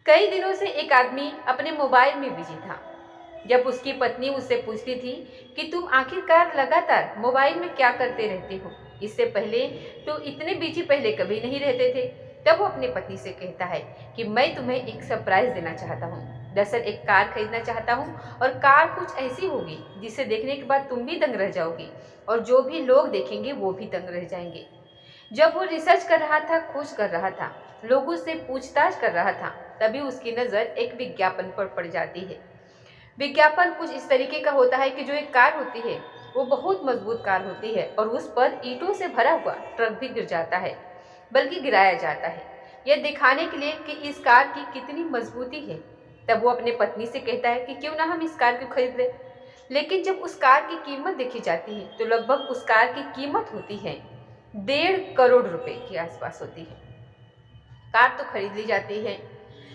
कई दिनों से एक आदमी अपने मोबाइल में बिजी था। जब उसकी पत्नी उससे पूछती थी कि तुम आखिरकार लगातार मोबाइल में क्या करते रहते हो, इससे पहले तो इतने बिजी पहले कभी नहीं रहते थे, तब वो अपनी पत्नी से कहता है कि मैं तुम्हें एक सरप्राइज देना चाहता हूँ। दरअसल एक कार खरीदना चाहता हूँ और कार कुछ ऐसी होगी जिसे देखने के बाद तुम भी दंग रह जाओगी और जो भी लोग देखेंगे वो भी दंग रह जाएंगे। जब वो रिसर्च कर रहा था, खोज कर रहा था, लोगों से पूछताछ कर रहा था, तभी उसकी नज़र एक विज्ञापन पर पड़ जाती है। विज्ञापन कुछ इस तरीके का होता है कि जो एक कार होती है वो बहुत मजबूत कार होती है और उस पर ईंटों से भरा हुआ ट्रक भी गिर जाता है, बल्कि गिराया जाता है, यह दिखाने के लिए कि इस कार की कितनी मजबूती है। तब वो अपने पत्नी से कहता है कि क्यों ना हम इस कार को खरीद लें। लेकिन जब उस कार की कीमत देखी जाती है तो लगभग उस कार की कीमत होती है 1.5 करोड़ रुपए के आसपास होती है। कार तो खरीद ली जाती है।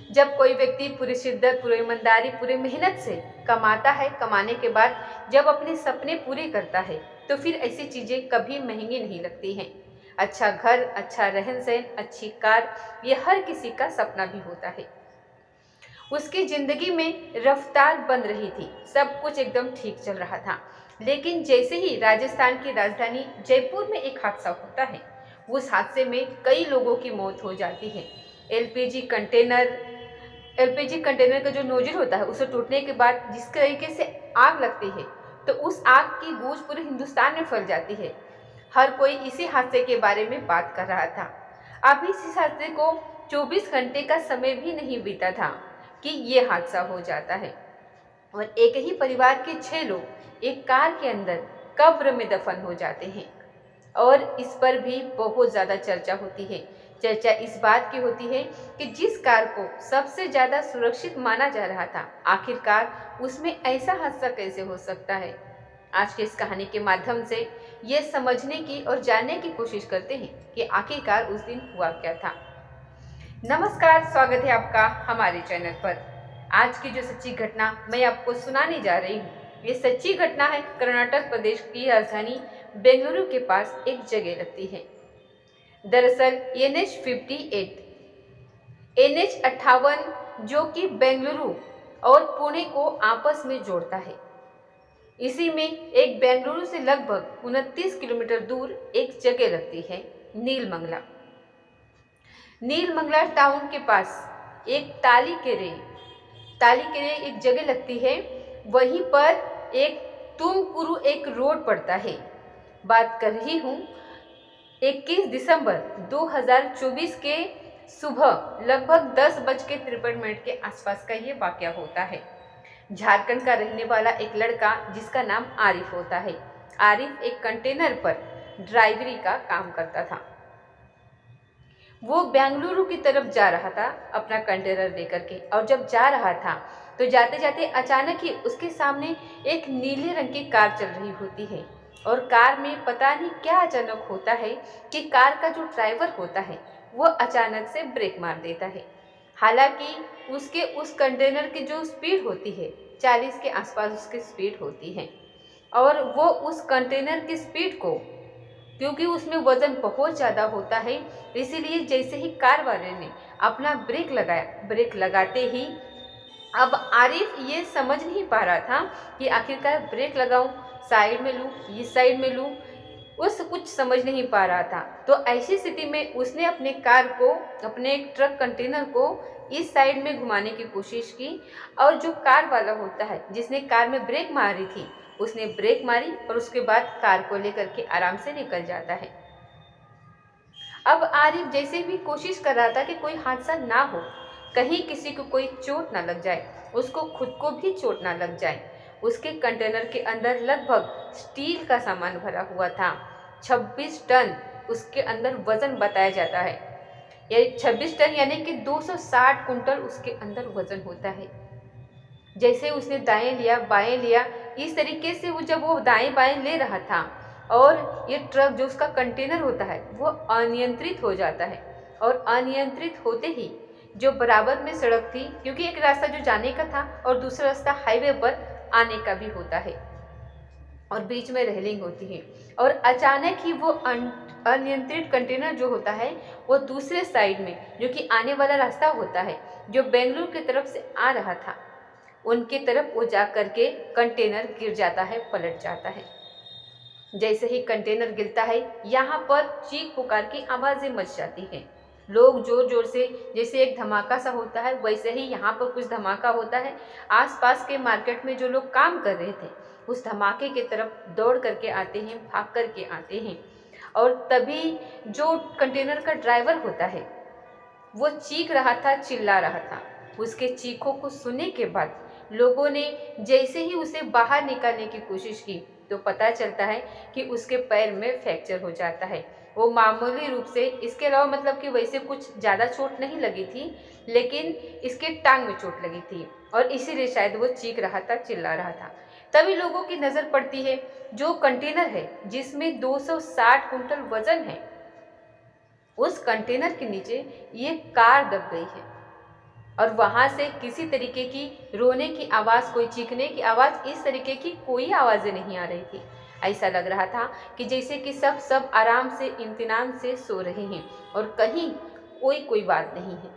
जब कोई व्यक्ति पूरी शिद्दत, पूरी ईमानदारी, पूरी मेहनत से कमाता है, कमाने के बाद जब अपने सपने पूरे करता है तो फिर ऐसी चीज़ें कभी महंगी नहीं लगती हैं। अच्छा घर, अच्छा रहन सहन, अच्छी कार, ये हर किसी का सपना भी होता है। उसकी जिंदगी में रफ्तार बन रही थी, सब कुछ एकदम ठीक चल रहा था। लेकिन जैसे ही राजस्थान की राजधानी जयपुर में एक हादसा होता है, उस हादसे में कई लोगों की मौत हो जाती है। एलपीजी कंटेनर एलपीजी कंटेनर का जो नोजल होता है उसे टूटने के बाद जिस तरीके से आग लगती है, तो उस आग की गूंज पूरे हिंदुस्तान में फैल जाती है। हर कोई इसी हादसे के बारे में बात कर रहा था। अभी इस हादसे को 24 घंटे का समय भी नहीं बीता था कि ये हादसा हो जाता है और एक ही परिवार के 6 लोग एक कार के अंदर कब्र में दफन हो जाते हैं। और इस पर भी बहुत ज़्यादा चर्चा होती है। चर्चा इस बात की होती है कि जिस कार को सबसे ज़्यादा सुरक्षित माना जा रहा था, आखिरकार उसमें ऐसा हादसा कैसे हो सकता है। आज की इस कहानी के माध्यम से ये समझने की और जानने की कोशिश करते हैं कि आखिरकार उस दिन हुआ क्या था। नमस्कार, स्वागत है आपका हमारे चैनल पर। आज की जो सच्ची घटना मैं आपको सुनाने जा रही हूँ, ये सच्ची घटना है कर्नाटक प्रदेश की राजधानी बेंगलुरु के पास एक जगह लगती है। दरअसल NH58, NH58 जो कि बेंगलुरु और पुणे को आपस में जोड़ता है। इसी में एक बेंगलुरु से लगभग 29 किलोमीटर दूर एक जगह लगती है, नीलमंगला। नीलमंगला टाउन के पास एक तालीकेरे एक जगह लगती है। वहीं पर एक तुमकुरु एक रोड पड़ता है। बात कर रही हूँ 21 दिसंबर 2024 के सुबह लगभग 10:53 के आसपास का ये वाकया होता है। झारखंड का रहने वाला एक लड़का जिसका नाम आरिफ होता है। आरिफ एक कंटेनर पर ड्राइवरी का काम करता था। वो बेंगलुरु की तरफ जा रहा था अपना कंटेनर लेकर के, और जब जा रहा था तो जाते जाते अचानक ही उसके सामने एक नीले रंग की कार चल रही होती है और कार में पता नहीं क्या अचानक होता है कि कार का जो ड्राइवर होता है वो अचानक से ब्रेक मार देता है। हालांकि उसके उस कंटेनर की जो स्पीड होती है 40 के आसपास उसकी स्पीड होती है और वो उस कंटेनर की स्पीड को, क्योंकि उसमें वजन बहुत ज़्यादा होता है, इसीलिए जैसे ही कार वाले ने अपना ब्रेक लगाया, ब्रेक लगाते ही अब आरिफ ये समझ नहीं पा रहा था कि आखिरकार ब्रेक लगाऊं, साइड में लूं, इस साइड में लूं, उस कुछ समझ नहीं पा रहा था। तो ऐसी स्थिति में उसने अपने कार को, अपने एक ट्रक कंटेनर को इस साइड में घुमाने की कोशिश की और जो कार वाला होता है जिसने कार में ब्रेक मारी थी, उसने ब्रेक मारी और उसके बाद कार को लेकर के आराम से निकल जाता है। अब आरिफ जैसे भी कोशिश कर रहा था कि कोई हादसा ना हो, कहीं किसी को कोई चोट ना लग जाए, उसको खुद को भी चोट ना लग जाए। उसके कंटेनर के अंदर लगभग स्टील का सामान भरा हुआ था। 26 टन उसके अंदर वजन बताया जाता है। ये 26 टन यानी कि 260 कुंटल उसके अंदर वजन होता है। जैसे उसने दाएं लिया, बाएं लिया, इस तरीके से वो जब वो दाएं बाएं ले रहा था और ये ट्रक जो उसका कंटेनर होता है वो अनियंत्रित हो जाता है और अनियंत्रित होते ही जो बराबर में सड़क थी, क्योंकि एक रास्ता जो जाने का था और दूसरा रास्ता हाईवे पर आने का भी होता है और बीच में रेलिंग होती है, और अचानक ही वो अनियंत्रित कंटेनर जो होता है वो दूसरे साइड में, जो कि आने वाला रास्ता होता है, जो बेंगलुरु की तरफ से आ रहा था, उनकी तरफ वो जा करके कंटेनर गिर जाता है, पलट जाता है। जैसे ही कंटेनर गिरता है, यहाँ पर चीख पुकार की आवाज़ें मच जाती हैं। लोग जोर जोर से, जैसे एक धमाका सा होता है वैसे ही यहाँ पर कुछ धमाका होता है। आसपास के मार्केट में जो लोग काम कर रहे थे उस धमाके की तरफ दौड़ करके आते हैं, भाग करके आते हैं। और तभी जो कंटेनर का ड्राइवर होता है वो चीख रहा था, चिल्ला रहा था। उसके चीखों को सुनने के बाद लोगों ने जैसे ही उसे बाहर निकालने की कोशिश की तो पता चलता है कि उसके पैर में फ्रैक्चर हो जाता है। वो मामूली रूप से, इसके अलावा मतलब कि वैसे कुछ ज़्यादा चोट नहीं लगी थी, लेकिन इसके टांग में चोट लगी थी और इसीलिए शायद वो चीख रहा था, चिल्ला रहा था। तभी लोगों की नज़र पड़ती है जो कंटेनर है जिसमें 260 कुंटल वजन है, उस कंटेनर के नीचे ये कार दब गई है। और वहाँ से किसी तरीके की रोने की आवाज़, कोई चीखने की आवाज़, इस तरीके की कोई आवाज़ें नहीं आ रही थी। ऐसा लग रहा था कि जैसे कि सब आराम से, इत्मीनान से सो रहे हैं और कहीं कोई बात नहीं है।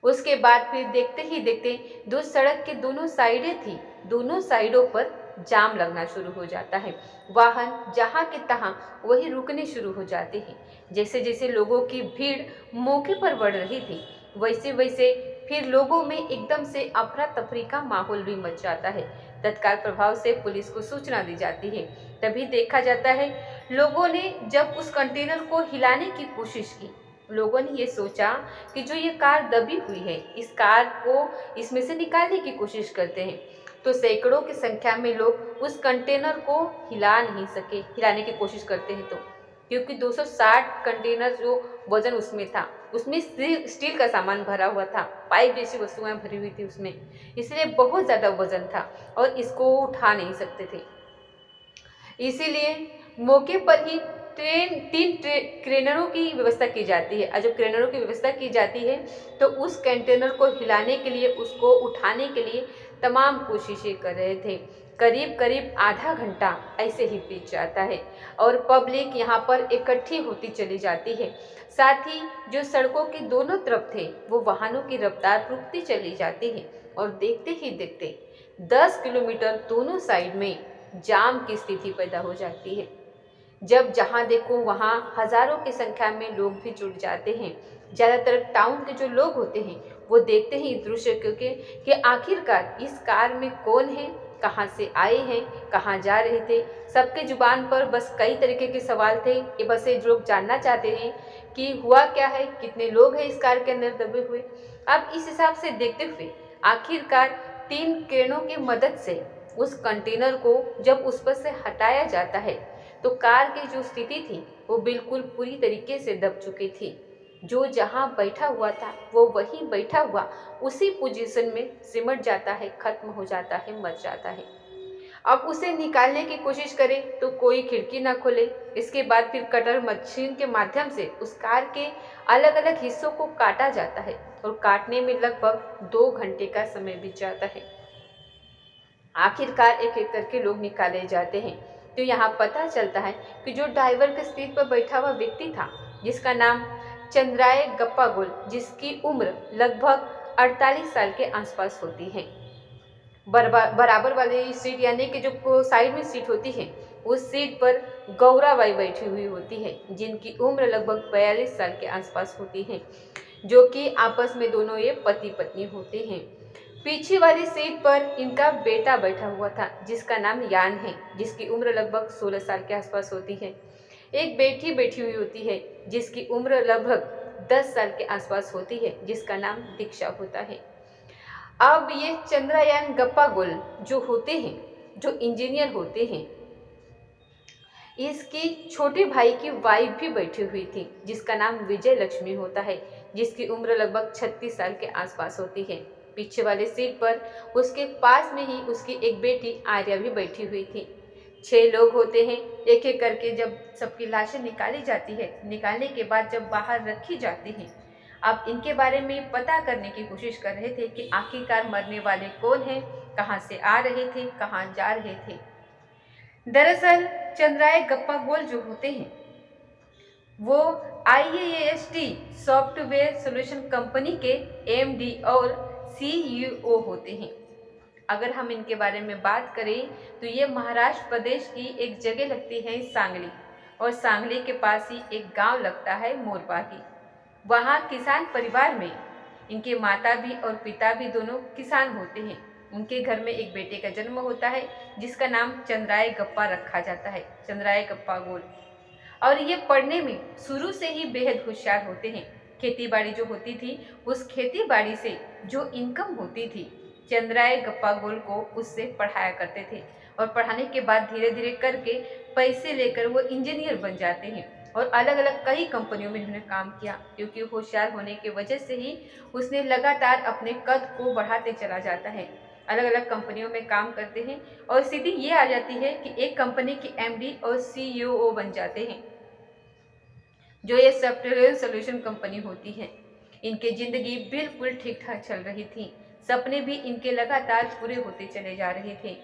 उसके बाद फिर देखते ही देखते दो सड़क के दोनों साइडें थी, दोनों साइडों पर जाम लगना शुरू हो जाता है। वाहन जहाँ के तहाँ वही रुकने शुरू हो जाते हैं। जैसे जैसे लोगों की भीड़ मौके पर बढ़ रही थी वैसे वैसे फिर लोगों में एकदम से अफरा तफरी का माहौल भी मच जाता है। तत्काल प्रभाव से पुलिस को सूचना दी जाती है। तभी देखा जाता है लोगों ने जब उस कंटेनर को हिलाने की कोशिश की, लोगों ने ये सोचा कि जो ये कार दबी हुई है इस कार को इसमें से निकालने की कोशिश करते हैं, तो सैकड़ों की संख्या में लोग उस कंटेनर को हिला नहीं सके। हिलाने की कोशिश करते हैं तो, क्योंकि 260 कंटेनर जो वजन उसमें था, उसमें स्टील का सामान भरा हुआ था, पाइप जैसी वस्तुएं भरी हुई थी उसमें, इसलिए बहुत ज़्यादा वजन था और इसको उठा नहीं सकते थे। इसीलिए मौके पर ही तीन क्रेनरों की व्यवस्था की जाती है। और जब क्रेनरों की व्यवस्था की जाती है तो उस कंटेनर को हिलाने के लिए, उसको उठाने के लिए तमाम कोशिशें कर रहे थे। करीब करीब आधा घंटा ऐसे ही बीत जाता है और पब्लिक यहाँ पर इकट्ठी होती चली जाती है। साथ ही जो सड़कों के दोनों तरफ थे वो वाहनों की रफ्तार रुकती चली जाती है और देखते ही देखते 10 किलोमीटर दोनों साइड में जाम की स्थिति पैदा हो जाती है। जब जहाँ देखो वहाँ हजारों की संख्या में लोग भी जुट जाते हैं। ज़्यादातर टाउन के जो लोग होते हैं वो देखते हैं इस दृश्य क्योंकि कि आखिरकार इस कार में कौन है, कहाँ से आए हैं, कहाँ जा रहे थे। सबके जुबान पर बस कई तरीके के सवाल थे कि बस ये लोग जानना चाहते हैं कि हुआ क्या है, कितने लोग हैं इस कार के अंदर दबे हुए। अब इस हिसाब से देखते हुए आखिरकार 3 क्रेनों की मदद से उस कंटेनर को जब उस पर से हटाया जाता है तो कार की जो स्थिति थी वो बिल्कुल पूरी तरीके से दब चुकी थी। जो जहाँ बैठा हुआ था वो वहीं बैठा हुआ उसी पोजीशन में सिमट जाता है, खत्म हो जाता है, मर जाता है। अब उसे निकालने की कोशिश करे तो कोई खिड़की ना खोले। इसके बाद फिर कटर मशीन के माध्यम से उस कार के अलग अलग हिस्सों को काटा जाता है और काटने में लगभग 2 घंटे का समय बीत जाता है। आखिरकार एक एक करके लोग निकाले जाते हैं तो यहाँ पता चलता है कि जो ड्राइवर के सीट पर बैठा हुआ व्यक्ति था जिसका नाम चंद्राय गप्पागोल, जिसकी उम्र लगभग 48 साल के आसपास होती है। बराबर वाली सीट यानी कि जो साइड में सीट होती है उस सीट पर गौराबाई बैठी हुई होती है जिनकी उम्र लगभग 42 साल के आसपास होती है, जो कि आपस में दोनों ये पति पत्नी होते हैं। पीछे वाली सीट पर इनका बेटा बैठा हुआ था जिसका नाम यान है, जिसकी उम्र लगभग 16 साल के आसपास होती है। एक बेटी बैठी हुई होती है जिसकी उम्र लगभग 10 साल के आसपास होती है, जिसका नाम दीक्षा होता है। अब ये चंद्रयान गप्पागोल जो होते हैं, जो इंजीनियर होते हैं, इसकी छोटे भाई की वाइफ भी बैठी हुई थी जिसका नाम विजय लक्ष्मी होता है, जिसकी उम्र लगभग 36 साल के आसपास होती है। पीछे वाले सीट पर उसके पास में ही उसकी एक बेटी आर्या भी बैठी हुई थी। 6 लोग होते हैं। एक एक करके जब सबकी लाशें निकाली जाती है, निकालने के बाद जब बाहर रखी जाती हैं, अब इनके बारे में पता करने की कोशिश कर रहे थे कि आखिरकार मरने वाले कौन हैं, कहाँ से आ रहे थे, कहाँ जा रहे थे। दरअसल चंद्राय गप्पागोल जो होते हैं वो IAST सॉफ्टवेयर सॉल्यूशन कंपनी के MD और CEO होते हैं। अगर हम इनके बारे में बात करें तो ये महाराष्ट्र प्रदेश की एक जगह लगती है सांगली, और सांगली के पास ही एक गांव लगता है मोरबागी। वहाँ किसान परिवार में इनके माता भी और पिता भी दोनों किसान होते हैं। उनके घर में एक बेटे का जन्म होता है जिसका नाम चंद्राय गप्पा रखा जाता है, चंद्राय गप्पा गोल। और ये पढ़ने में शुरू से ही बेहद होशियार होते हैं। खेती बाड़ी जो होती थी, उस खेती बाड़ी से जो इनकम होती थी, चंद्राय गप्पा गोल को उससे पढ़ाया करते थे। और पढ़ाने के बाद धीरे धीरे करके पैसे लेकर वो इंजीनियर बन जाते हैं। और अलग अलग कई कंपनियों में उन्होंने काम किया, क्योंकि होशियार होने की वजह से ही उसने लगातार अपने कद को बढ़ाते चला जाता है। अलग अलग कंपनियों में काम करते हैं और स्थिति ये आ जाती है कि एक कंपनी की MD और CEO बन जाते हैं, जो ये सॉफ्टवेयर सॉल्यूशन कंपनी होती है। इनकी जिंदगी बिल्कुल ठीक ठाक चल रही थी, सपने भी इनके लगातार पूरे होते चले जा रहे थे।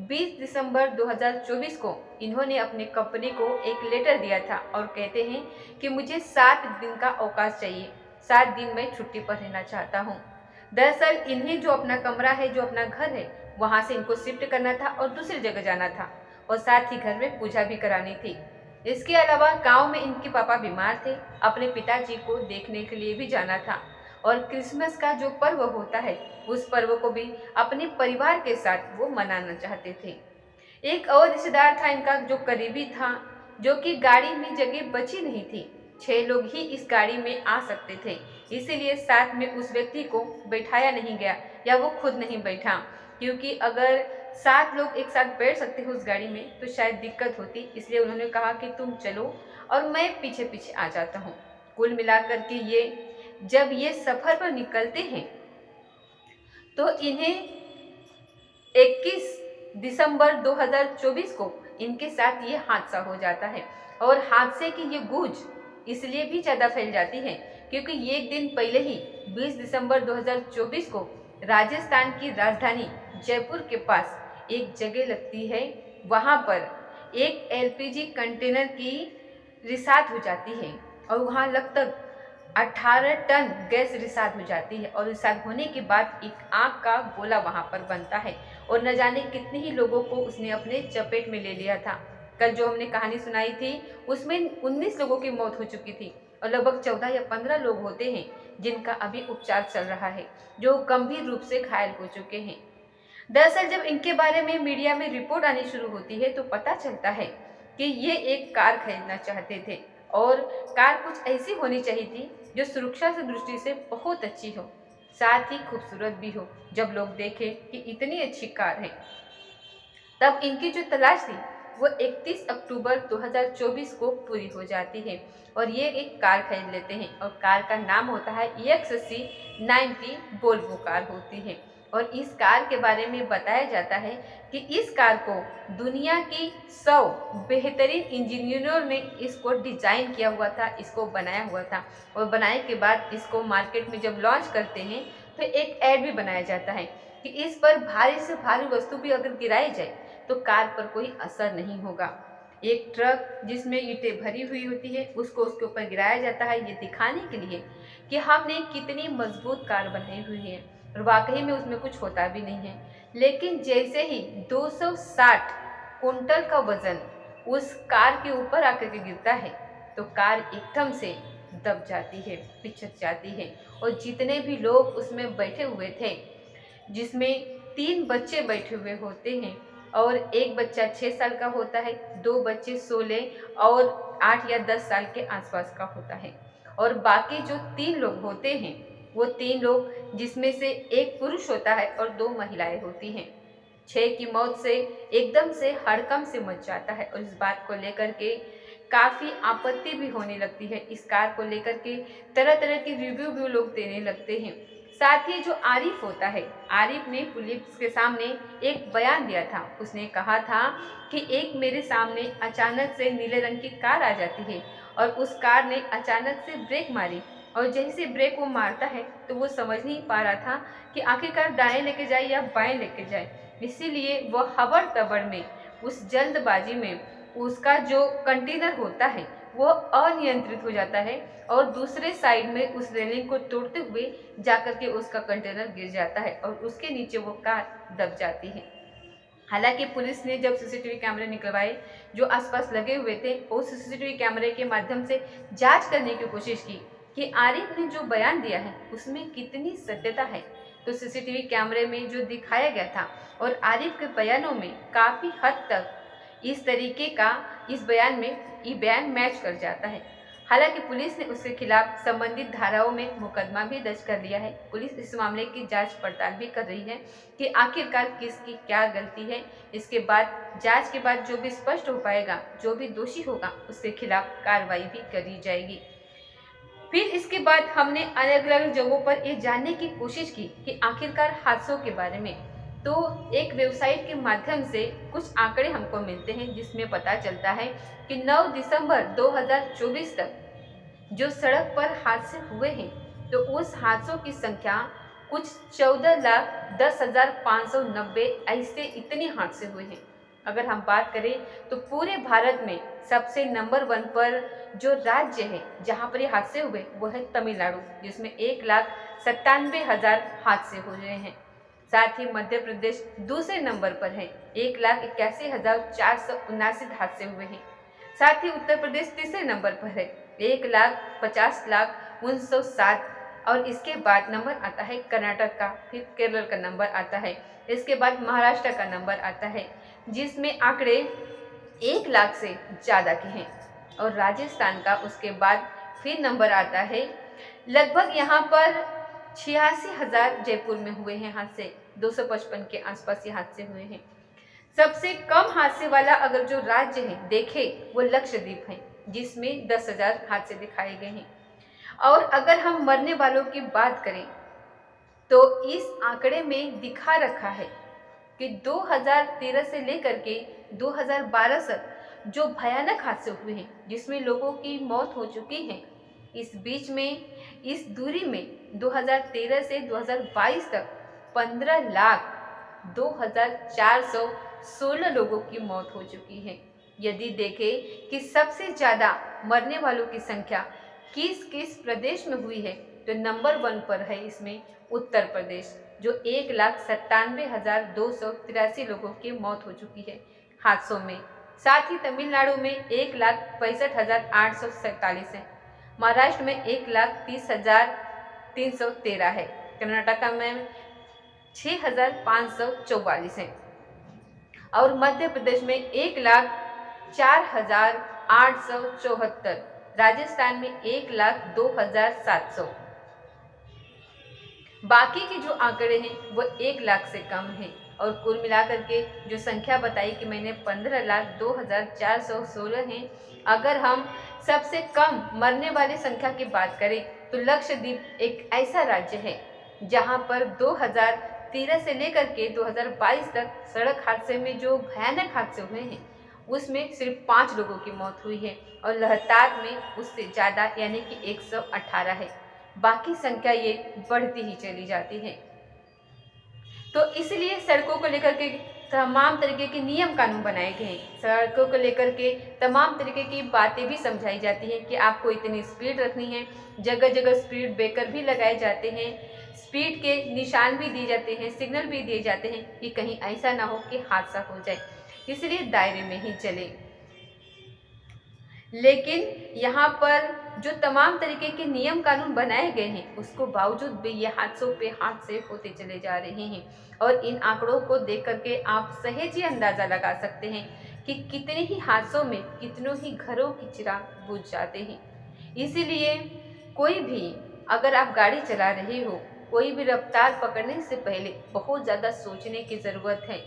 20 दिसंबर 2024 को इन्होंने अपने कंपनी को एक लेटर दिया था और कहते हैं कि मुझे 7 दिन का अवकाश चाहिए, 7 दिन मैं छुट्टी पर रहना चाहता हूँ। दरअसल इन्हें जो अपना कमरा है, जो अपना घर है, वहाँ से इनको शिफ्ट करना था और दूसरी जगह जाना था, और साथ ही घर में पूजा भी करानी थी। इसके अलावा गांव में इनके पापा बीमार थे, अपने पिताजी को देखने के लिए भी जाना था। और क्रिसमस का जो पर्व होता है, उस पर्व को भी अपने परिवार के साथ वो मनाना चाहते थे। एक और रिश्तेदार था इनका जो करीबी था, जो कि गाड़ी में जगह बची नहीं थी। 6 लोग ही इस गाड़ी में आ सकते थे, इसीलिए साथ में उस व्यक्ति को बैठाया नहीं गया, या वो खुद नहीं बैठा, क्योंकि अगर 7 लोग एक साथ बैठ सकते हो उस गाड़ी में तो शायद दिक्कत होती। इसलिए उन्होंने कहा कि तुम चलो और मैं पीछे पीछे आ जाता हूँ। कुल मिलाकर के जब ये सफर पर निकलते हैं तो इन्हें 21 दिसंबर 2024 को इनके साथ ये हादसा हो जाता है। और हादसे की ये गूंज इसलिए भी ज़्यादा फैल जाती है क्योंकि ये एक दिन पहले ही 20 दिसंबर 2024 को राजस्थान की राजधानी जयपुर के पास एक जगह लगती है, वहाँ पर एक LPG कंटेनर की रिसात हो जाती है और वहाँ लगभग 18 टन गैस रिसात हो जाती है। और रिसात होने के बाद एक आग का गोला वहाँ पर बनता है और न जाने कितने ही लोगों को उसने अपने चपेट में ले लिया था। कल जो हमने कहानी सुनाई थी उसमें 19 लोगों की मौत हो चुकी थी और लगभग 14 या 15 लोग होते हैं जिनका अभी उपचार चल रहा है, जो गंभीर रूप से घायल हो चुके हैं। दरअसल जब इनके बारे में मीडिया में रिपोर्ट आनी शुरू होती है तो पता चलता है कि ये एक कार खरीदना चाहते थे और कार कुछ ऐसी होनी चाहिए थी जो सुरक्षा से दृष्टि से बहुत अच्छी हो, साथ ही खूबसूरत भी हो। जब लोग देखें कि इतनी अच्छी कार है, तब इनकी जो तलाश थी वो 31 अक्टूबर 2024 को पूरी हो जाती है और ये एक कार खरीद लेते हैं और कार का नाम होता है EX80 वोल्वो कार होती है। और इस कार के बारे में बताया जाता है कि इस कार को दुनिया की 100 बेहतरीन इंजीनियरों ने इसको डिजाइन किया हुआ था, इसको बनाया हुआ था। और बनाने के बाद इसको मार्केट में जब लॉन्च करते हैं तो एक ऐड भी बनाया जाता है कि इस पर भारी से भारी वस्तु भी अगर गिराई जाए तो कार पर कोई असर नहीं होगा। एक ट्रक जिसमें ईंटें भरी हुई होती है उसको उसके ऊपर गिराया जाता है, ये दिखाने के लिए कि हमने कितनी मजबूत कार बनाई हुई है। और वाकई में उसमें कुछ होता भी नहीं है, लेकिन जैसे ही 260 कुंटल का वजन उस कार के ऊपर आकर के गिरता है तो कार एकदम से दब जाती है, पिछड़ जाती है। और जितने भी लोग उसमें बैठे हुए थे, जिसमें 3 बच्चे बैठे हुए होते हैं और एक बच्चा 6 साल का होता है, 2 बच्चे 16 और 8 या 10 साल के आसपास का होता है। और बाकी जो 3 लोग होते हैं वो 3 लोग जिसमें से एक पुरुष होता है और 2 महिलाएं होती हैं। 6 की मौत से एकदम से हड़कंप से मच जाता है और इस बात को लेकर के काफ़ी आपत्ति भी होने लगती है। इस कार को लेकर के तरह तरह की रिव्यू भी लोग देने लगते हैं। साथ ही जो आरिफ होता है, आरिफ ने पुलिस के सामने एक बयान दिया था। उसने कहा था कि एक मेरे सामने अचानक से नीले रंग की कार आ जाती है और उस कार ने अचानक से ब्रेक मारी और जैसे ब्रेक वो मारता है तो वो समझ नहीं पा रहा था कि आखिरकार दाएं लेके जाए या बाएं लेके जाए। इसीलिए वो हबड़ तबड़ में, उस जल्दबाजी में उसका जो कंटेनर होता है वो अनियंत्रित हो जाता है और दूसरे साइड में उस रेलिंग को तोड़ते हुए जाकर के उसका कंटेनर गिर जाता है और उसके नीचे वो कार दब जाती है। हालांकि पुलिस ने जब सीसीटीवी कैमरे निकलवाए जो आसपास लगे हुए थे, उस सीसीटीवी कैमरे के माध्यम से जांच करने की कोशिश की कि आरिफ ने जो बयान दिया है उसमें कितनी सत्यता है। तो सीसीटीवी कैमरे में जो दिखाया गया था और आरिफ के बयानों में काफ़ी हद तक इस तरीके का इस बयान में ये बयान मैच कर जाता है। हालांकि पुलिस ने उसके खिलाफ संबंधित धाराओं में मुकदमा भी दर्ज कर लिया है। पुलिस इस मामले की जांच पड़ताल भी कर रही है कि आखिरकार किसकी क्या गलती है। इसके बाद जांच के बाद जो भी स्पष्ट हो पाएगा, जो भी दोषी होगा उसके खिलाफ कार्रवाई भी करी जाएगी। फिर इसके बाद हमने अलग अलग जगहों पर ये जानने की कोशिश की कि आखिरकार हादसों के बारे में। तो एक वेबसाइट के माध्यम से कुछ आंकड़े हमको मिलते हैं जिसमें पता चलता है कि 9 दिसंबर 2024 तक जो सड़क पर हादसे हुए हैं तो उस हादसों की संख्या कुछ 14,10,590 ऐसे इतने हादसे हुए हैं। अगर हम बात करें तो पूरे भारत में सबसे नंबर 1 पर जो राज्य है जहां पर ये हादसे हुए वो है तमिलनाडु, जिसमें 1,97,000 हादसे हो रहे हैं। साथ ही मध्य प्रदेश दूसरे नंबर पर है, 1,81,479 हादसे हुए हैं। साथ ही उत्तर प्रदेश तीसरे नंबर पर है, 1,50,19,7 और इसके बाद नंबर आता है कर्नाटक का, फिर केरल का नंबर आता है, इसके बाद महाराष्ट्र का नंबर आता है जिसमें आंकड़े 1 लाख से ज़्यादा के हैं और राजस्थान का उसके बाद फिर नंबर आता है। लगभग यहाँ पर 86,000 जयपुर में हुए हैं हादसे, 255 के आसपास ये हादसे हुए हैं। सबसे कम हादसे वाला अगर जो राज्य है देखे वो लक्षद्वीप है जिसमें 10,000 हादसे दिखाए गए हैं। और अगर हम मरने वालों की बात करें तो इस आंकड़े में दिखा रखा है कि 2013 से लेकर के 2012 तक जो भयानक हादसे हुए हैं जिसमें लोगों की मौत हो चुकी है, इस बीच में इस दूरी में 2013 से 2022 तक 15,02,416 लोगों की मौत हो चुकी है। यदि देखें कि सबसे ज़्यादा मरने वालों की संख्या किस किस प्रदेश में हुई है तो नंबर 1 पर है इसमें उत्तर प्रदेश, जो 1,97,283 लोगों की मौत हो चुकी है हादसों में। साथ ही तमिलनाडु में 1,65,847 है, महाराष्ट्र में 1,30,313 है, कर्नाटक में 6,544 है और मध्य प्रदेश में 1,04,874, राजस्थान में 1,02,700। बाकी के जो आंकड़े हैं वो 1 लाख से कम हैं और कुल मिलाकर के जो संख्या बताई कि मैंने 15,02,416 हैं। अगर हम सबसे कम मरने वाली संख्या की बात करें तो लक्षद्वीप एक ऐसा राज्य है जहां पर 2013 से लेकर के 2022 तक सड़क हादसे में जो भयानक हादसे हुए हैं उसमें सिर्फ 5 लोगों की मौत हुई है और लद्दाख में उससे ज़्यादा यानी कि 118 है। बाकी संख्या ये बढ़ती ही चली जाती है। तो इसलिए सड़कों को लेकर के तमाम तरीके के नियम कानून बनाए गए हैं। सड़कों को लेकर के तमाम तरीके की बातें भी समझाई जाती हैं कि आपको इतनी स्पीड रखनी है, जगह जगह स्पीड ब्रेकर भी लगाए जाते हैं, स्पीड के निशान भी दिए जाते हैं, सिग्नल भी दिए जाते हैं कि कहीं ऐसा ना हो कि हादसा हो जाए, इसलिए दायरे में ही चले। लेकिन यहाँ पर जो तमाम तरीके के नियम कानून बनाए गए हैं उसको बावजूद भी ये हादसों पे हादसे होते चले जा रहे हैं और इन आंकड़ों को देख करके आप सहज ही अंदाज़ा लगा सकते हैं कि कितने ही हादसों में कितनों ही घरों की चिराग बुझ जाते हैं। इसीलिए कोई भी अगर आप गाड़ी चला रहे हो, कोई भी रफ्तार पकड़ने से पहले बहुत ज़्यादा सोचने की ज़रूरत है।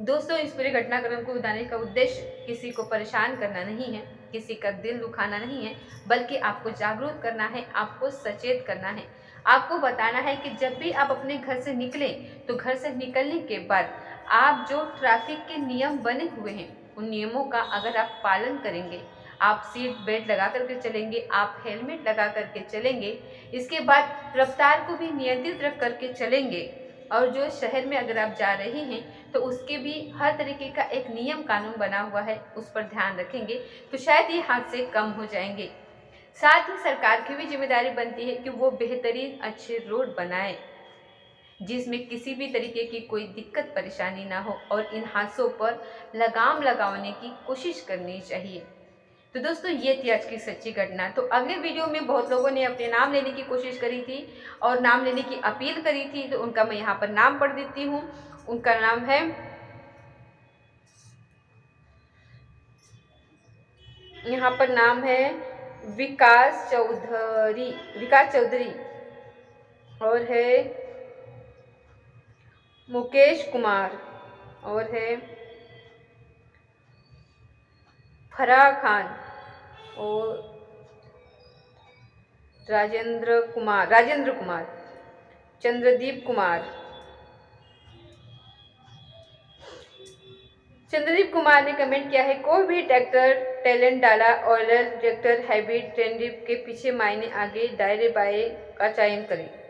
दोस्तों, इस पूरे घटनाक्रम को बताने का उद्देश्य किसी को परेशान करना नहीं है, किसी का दिल दुखाना नहीं है, बल्कि आपको जागरूक करना है, आपको सचेत करना है, आपको बताना है कि जब भी आप अपने घर से निकलें तो घर से निकलने के बाद आप जो ट्रैफिक के नियम बने हुए हैं उन नियमों का अगर आप पालन करेंगे, आप सीट बेल्ट लगा करके चलेंगे, आप हेलमेट लगा करके चलेंगे, इसके बाद रफ्तार को भी नियंत्रित रख करके चलेंगे और जो शहर में अगर आप जा रहे हैं तो उसके भी हर तरीके का एक नियम कानून बना हुआ है, उस पर ध्यान रखेंगे तो शायद ये हादसे कम हो जाएंगे। साथ ही सरकार की भी जिम्मेदारी बनती है कि वो बेहतरीन अच्छे रोड बनाए जिसमें किसी भी तरीके की कोई दिक्कत परेशानी ना हो, और इन हादसों पर लगाम लगाने की कोशिश करनी चाहिए। तो दोस्तों ये थी आज की सच्ची घटना। तो अगले वीडियो में बहुत लोगों ने अपने नाम लेने की कोशिश करी थी और नाम लेने की अपील करी थी, तो उनका मैं यहाँ पर नाम पढ़ देती हूँ। उनका नाम है, यहाँ पर नाम है विकास चौधरी और है मुकेश कुमार और है फराह खान और राजेंद्र कुमार, चंद्रदीप कुमार ने कमेंट किया है, कोई भी ट्रैक्टर टैलेंट डाला ऑयल ट्रैक्टर हाइब्रिड ट्रेंडिप के पीछे मायने आगे दायरे बाएं का चयन करें।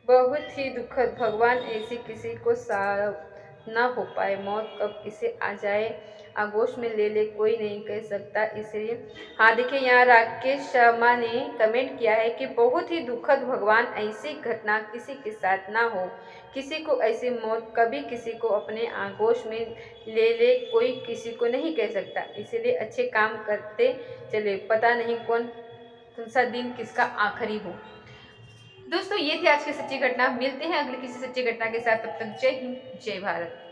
बहुत ही दुखद, भगवान ऐसी किसी को साथ ना हो पाए, मौत कब किसे आ जाए आगोश में ले ले कोई नहीं कह सकता। इसलिए हाँ देखिए, यहाँ राकेश शर्मा ने कमेंट किया है कि बहुत ही दुखद, भगवान ऐसी घटना किसी के साथ ना हो, किसी को ऐसी मौत कभी किसी को अपने आगोश में ले ले कोई किसी को नहीं कह सकता। इसलिए अच्छे काम करते चले, पता नहीं कौन सा दिन किसका आखिरी हो। दोस्तों ये थी आज की सच्ची घटना। मिलते हैं अगली किसी सच्ची घटना के साथ, तब तक जय हिंद जय भारत।